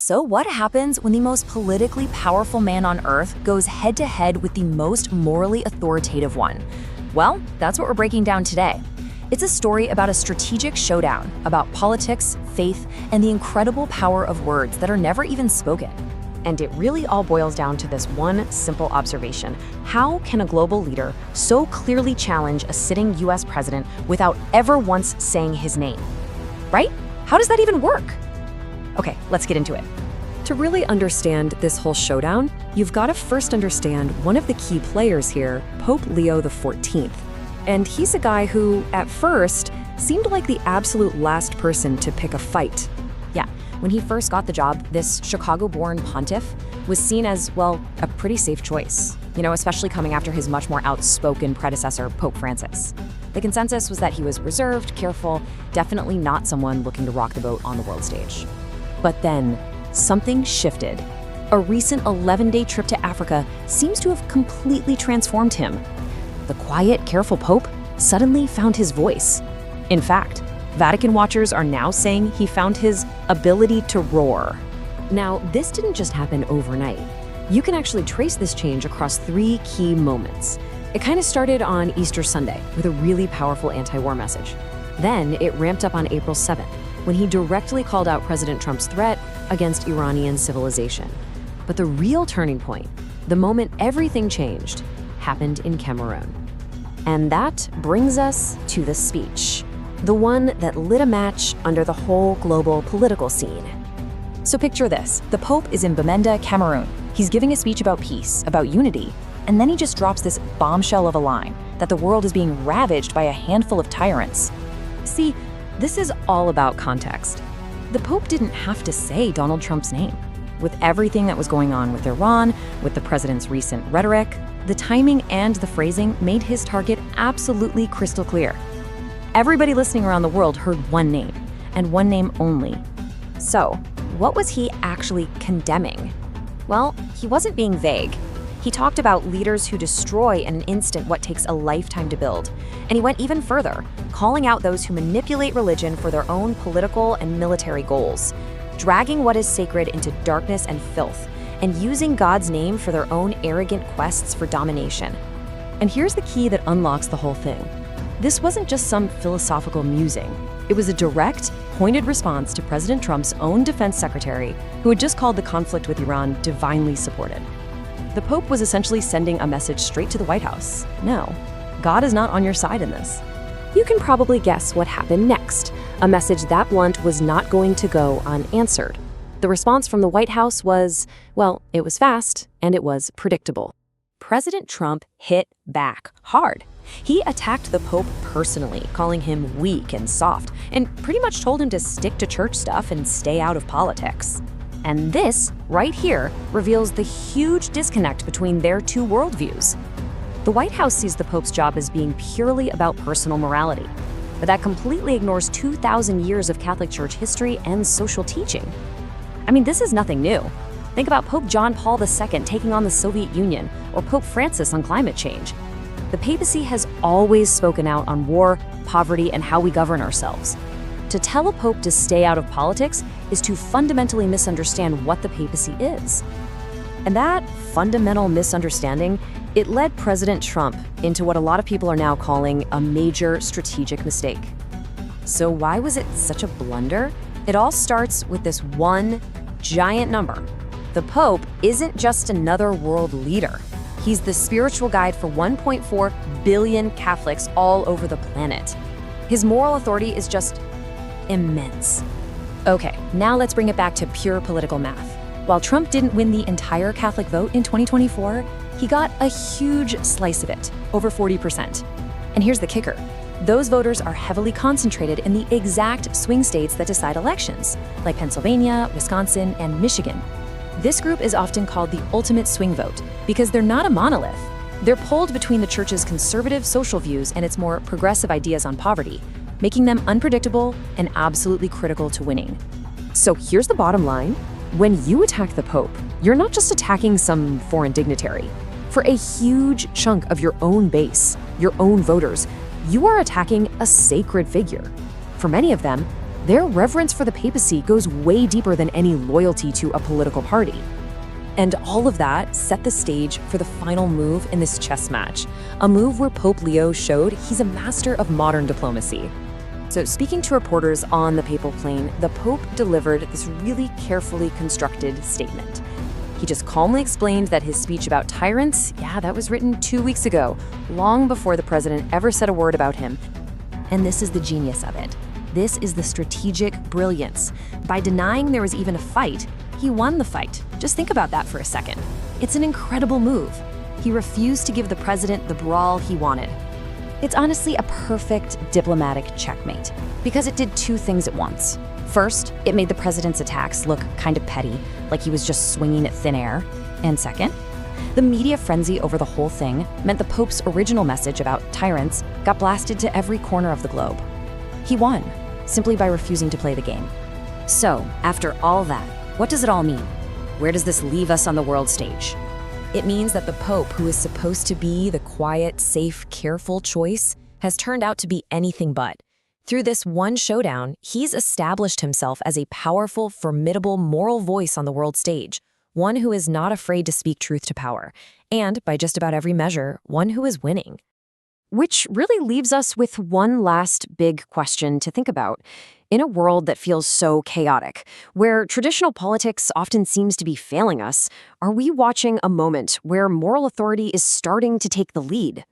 So what happens when the most politically powerful man on earth goes head-to-head with the most morally authoritative one? Well, that's what we're breaking down today. It's a story about a strategic showdown, about politics, faith, and the incredible power of words that are never even spoken. And it really all boils down to this one simple observation. How can a global leader so clearly challenge a sitting US president without ever once saying his name? Right? How does that even work? Okay, let's get into it. To really understand this whole showdown, you've got to first understand one of the key players here, Pope Leo XIV. And he's a guy who, at first, seemed like the absolute last person to pick a fight. Yeah, when he first got the job, this Chicago-born pontiff was seen as, well, a pretty safe choice, especially coming after his much more outspoken predecessor, Pope Francis. The consensus was that he was reserved, careful, definitely not someone looking to rock the boat on the world stage. But then, something shifted. A recent 11-day trip to Africa seems to have completely transformed him. The quiet, careful Pope suddenly found his voice. In fact, Vatican watchers are now saying he found his ability to roar. Now, this didn't just happen overnight. You can actually trace this change across 3 key moments. It kind of started on Easter Sunday with a really powerful anti-war message. Then it ramped up on April 7th, when he directly called out President Trump's threat against Iranian civilization. But the real turning point, the moment everything changed, happened in Cameroon. And that brings us to the speech, the one that lit a match under the whole global political scene. So picture this, the Pope is in Bamenda, Cameroon. He's giving a speech about peace, about unity, and then he just drops this bombshell of a line that the world is being ravaged by a handful of tyrants. See, this is all about context. The Pope didn't have to say Donald Trump's name. With everything that was going on with Iran, with the president's recent rhetoric, the timing and the phrasing made his target absolutely crystal clear. Everybody listening around the world heard one name, and one name only. So, what was he actually condemning? Well, he wasn't being vague. He talked about leaders who destroy in an instant what takes a lifetime to build. And he went even further, calling out those who manipulate religion for their own political and military goals, dragging what is sacred into darkness and filth, and using God's name for their own arrogant quests for domination. And here's the key that unlocks the whole thing. This wasn't just some philosophical musing. It was a direct, pointed response to President Trump's own defense secretary, who had just called the conflict with Iran divinely supported. The Pope was essentially sending a message straight to the White House. No, God is not on your side in this. You can probably guess what happened next. A message that blunt was not going to go unanswered. The response from the White House was, well, it was fast and it was predictable. President Trump hit back hard. He attacked the Pope personally, calling him weak and soft, and pretty much told him to stick to church stuff and stay out of politics. And this, right here, reveals the huge disconnect between their two worldviews. The White House sees the Pope's job as being purely about personal morality, but that completely ignores 2,000 years of Catholic Church history and social teaching. I mean, this is nothing new. Think about Pope John Paul II taking on the Soviet Union, or Pope Francis on climate change. The papacy has always spoken out on war, poverty, and how we govern ourselves. To tell a pope to stay out of politics is to fundamentally misunderstand what the papacy is. And that fundamental misunderstanding, it led President Trump into what a lot of people are now calling a major strategic mistake. So why was it such a blunder? It all starts with this one giant number. The Pope isn't just another world leader. He's the spiritual guide for 1.4 billion Catholics all over the planet. His moral authority is just immense. Okay, now let's bring it back to pure political math. While Trump didn't win the entire Catholic vote in 2024, he got a huge slice of it, over 40%. And here's the kicker. Those voters are heavily concentrated in the exact swing states that decide elections, like Pennsylvania, Wisconsin, and Michigan. This group is often called the ultimate swing vote because they're not a monolith. They're pulled between the church's conservative social views and its more progressive ideas on poverty, making them unpredictable and absolutely critical to winning. So here's the bottom line. When you attack the Pope, you're not just attacking some foreign dignitary. For a huge chunk of your own base, your own voters, you are attacking a sacred figure. For many of them, Their reverence for the papacy goes way deeper than any loyalty to a political party. And all of that set the stage for the final move in this chess match, a move where Pope Leo showed he's a master of modern diplomacy. So speaking to reporters on the papal plane, the Pope delivered this really carefully constructed statement. He just calmly explained that his speech about tyrants, that was written 2 weeks ago, long before the president ever said a word about him. And this is the genius of it. This is the strategic brilliance. By denying there was even a fight, he won the fight. Just think about that for a second. It's an incredible move. He refused to give the president the brawl he wanted. It's honestly a perfect diplomatic checkmate, because it did two things at once. First, it made the president's attacks look kind of petty, like he was just swinging at thin air. And second, the media frenzy over the whole thing meant the Pope's original message about tyrants got blasted to every corner of the globe. He won, simply by refusing to play the game. So, after all that, what does it all mean? Where does this leave us on the world stage? It means that the Pope, who is supposed to be the quiet, safe, careful choice, has turned out to be anything but. Through this one showdown, he's established himself as a powerful, formidable moral voice on the world stage, one who is not afraid to speak truth to power, and, by just about every measure, one who is winning. Which really leaves us with one last big question to think about. In a world that feels so chaotic, where traditional politics often seems to be failing us, are we watching a moment where moral authority is starting to take the lead?